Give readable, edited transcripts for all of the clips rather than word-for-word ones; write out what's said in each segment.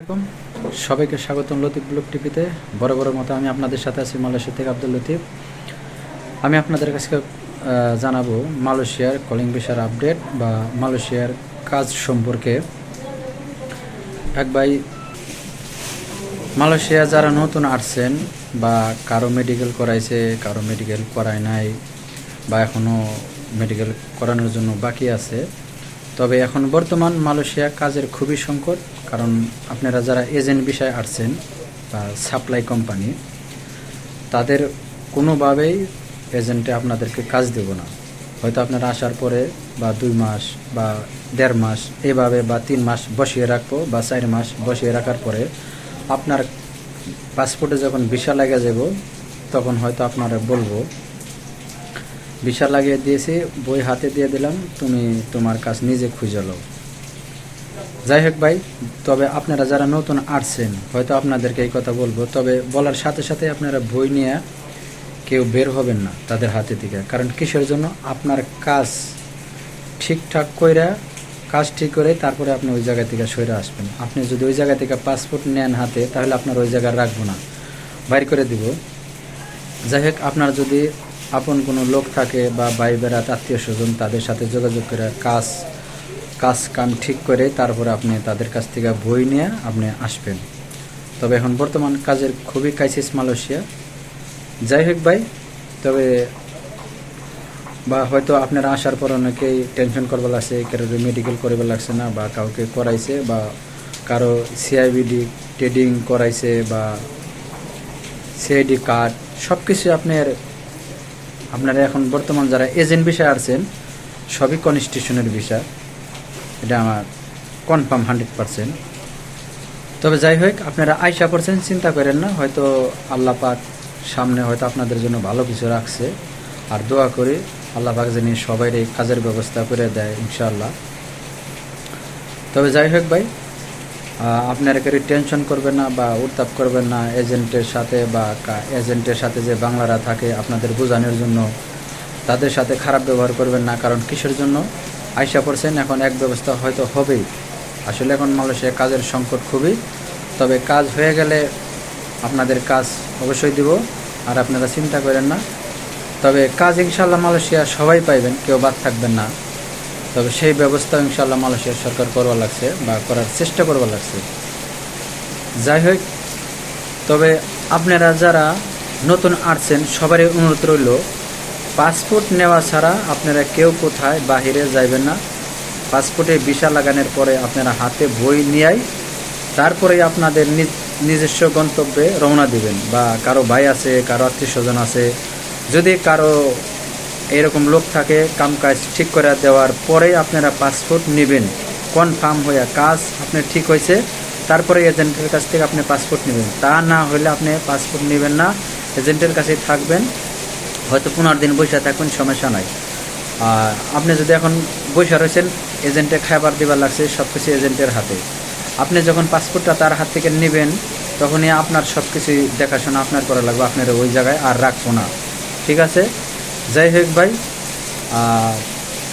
আসসালামু আলাইকুম, সবাইকে স্বাগতম লতিফ ব্লগ টিভিতে। বড় মতো আমি আপনাদের সাথে আছি মালয়েশিয়া থেকে আব্দুল লতিফ। আমি আপনাদের কাছে জানাবো মালয়েশিয়ার কলিং ভিসার আপডেট বা মালয়েশিয়ার কাজ সম্পর্কে। এক ভাই মালয়েশিয়া যারা নতুন আসছেন বা কারো মেডিকেল করাইছে, কারো মেডিকেল করায় নাই বা এখনও মেডিকেল করানোর জন্য বাকি আছে, তবে এখন বর্তমান মালয়েশিয়া কাজের খুবই সংকট। কারণ আপনারা যারা এজেন্ট বিষয়ে আসছেন বা সাপ্লাই কোম্পানি, তাদের কোনোভাবেই এজেন্টে আপনাদেরকে কাজ দেব না। হয়তো আপনারা আসার পরে বা 2 মাস বা 1.5 মাস এভাবে বা 3 মাস বসিয়ে রাখবো বা 4 মাস বসিয়ে রাখার পরে আপনার পাসপোর্টে যখন ভিসা লাগিয়ে যাব, তখন হয়তো আপনারা বলবো ভিসা লাগিয়ে দিয়েছি, বই হাতে দিয়ে দিলাম, তুমি তোমার কাজ নিজে খুঁজে লও। যাই হোক ভাই, তবে আপনারা যারা নতুন আসছেন হয়তো আপনাদেরকে এই কথা বলবো, তবে বলার সাথে সাথে আপনারা বই নিয়ে কেউ বের হবেন না তাদের হাতে থেকে। কারণ কিসের জন্য? আপনার কাজ ঠিকঠাক কইরা, কাজ ঠিক করে তারপরে আপনি ওই জায়গা থেকে সরে আসবেন। আপনি যদি ওই জায়গা থেকে পাসপোর্ট নেন হাতে, তাহলে আপনার ওই জায়গায় রাখবো না, বাইর করে দিব। যাই হোক, আপনার যদি আপন কোনো লোক থাকে বা ভাই বেড়াত আত্মীয় স্বজন, তাদের সাথে যোগাযোগ করে কাজ কাম ঠিক করে তারপরে আপনি তাদের কাছ থেকে বই নিয়ে আপনি আসবেন। তবে এখন বর্তমান কাজের খুবই ক্রাইসিস মালয়েশিয়া। যাই হোক ভাই, তবে বা হয়তো আপনারা আসার পর অনেকেই টেনশন করবার লাগছে, কারো মেডিকেল করবার লাগছে না, বা কাউকে করাইছে, বা কারো সিআইবিডি ট্রেডিং করাইছে বা সিআইডি কার্ড, সব কিছু আপনারা এখন বর্তমান যারা এজেন্ট বিষয়ে আসছেন সবই কনস্টিটিউশনের বিষয়, এটা আমার কনফার্ম 100%। তবে যাই হোক, আপনারা আইসা পড়ছেন, চিন্তা করেন না, হয়তো আল্লাহ পাক সামনে হয়তো আপনাদের জন্য ভালো কিছু রাখছে। আর দোয়া করি আল্লাহ পাক যেন সবাই এই কাজের ব্যবস্থা করে দেয় ইনশাআল্লাহ। তবে যাই হোক ভাই, আপনারা কেউ টেনশন করবেন না বা উত্তাপ করবেন না এজেন্টের সাথে, বা এজেন্টের সাথে যে বাংলারা থাকে আপনাদের বোঝানোর জন্য তাদের সাথে খারাপ ব্যবহার করবেন না। কারণ কিসের জন্য? আইসা পড়ছেন, এখন এক ব্যবস্থা হয়তো হবেই। আসলে এখন মালয়েশিয়া কাজের সংকট খুবই। তবে কাজ হয়ে গেলে আপনাদের কাজ অবশ্যই দিব, আর আপনারা চিন্তা করেন না। তবে কাজ ইনশাআল্লাহ মালয়েশিয়া সবাই পাইবেন, কেউ বাদ থাকবেন না। তবে সেই ব্যবস্থা ইনশাআল্লাহ মালয়েশিয়ার সরকার করবা লাগছে বা করার চেষ্টা করবা লাগছে। যাই হোক, তবে আপনারা যারা নতুন আসছেন সবারই অনুরোধ রইল, পাসপোর্ট নেওয়া ছাড়া আপনারা কেউ কোথায় বাহিরে যাইবেন না। পাসপোর্টে ভিসা লাগানোর পরে আপনারা হাতে বই নিয়েই তারপরে আপনাদের নিজস্ব গন্তব্যে রওনা দিবেন। বা কারো ভাই আছে, কারো আত্মীয় স্বজন আছে, যদি কারো এরকম লোক থাকে, কাজ ঠিক করে দেওয়ার পরেই আপনারা পাসপোর্ট নেবেন। কনফার্ম হয়ে কাজ আপনার ঠিক হয়েছে, তারপরে এজেন্টের কাছ থেকে আপনি পাসপোর্ট নেবেন। তা না হলে আপনি পাসপোর্ট নেবেন না, এজেন্টের কাছেই থাকবেন। হয়তো 15 দিন বসে থাকবেন, সমস্যা নাই। আর আপনি যদি এখন বসে রয়েছেন, এজেন্টে খাবার দেবার লাগছে, সব কিছু এজেন্টের হাতে। আপনি যখন পাসপোর্টটা তার হাত থেকে নেবেন, তখনই আপনার সব কিছুই দেখাশোনা আপনার করা লাগবে, আপনার ওই জায়গায় আর রাখবো না, ঠিক আছে? যাই হোক ভাই,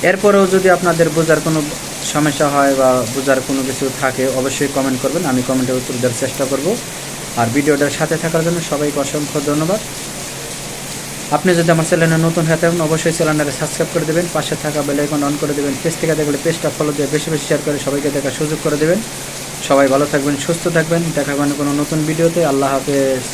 এরপরেও যদি আপনাদের বোঝার কোনো সমস্যা হয় বা বোঝার কোনো কিছু থাকে, অবশ্যই কমেন্ট করবেন, আমি কমেন্টের উত্তর দেওয়ার চেষ্টা করব। আর ভিডিওটার সাথে থাকার জন্য সবাইকে অসংখ্য ধন্যবাদ। আপনি যদি আমার চ্যানেলে নতুন হয়ে থাকেন, অবশ্যই চ্যানেলটাকে সাবস্ক্রাইব করে দেবেন, পাশে থাকা বেল আইকন অন করে দেবেন। পেজ থেকে দেখলে পেজটা ফলো দিয়ে বেশি বেশি শেয়ার করে সবাইকে দেখার সুযোগ করে দেবেন। সবাই ভালো থাকবেন, সুস্থ থাকবেন, দেখা হবে কোনো নতুন ভিডিওতে। আল্লাহ হাফেজ।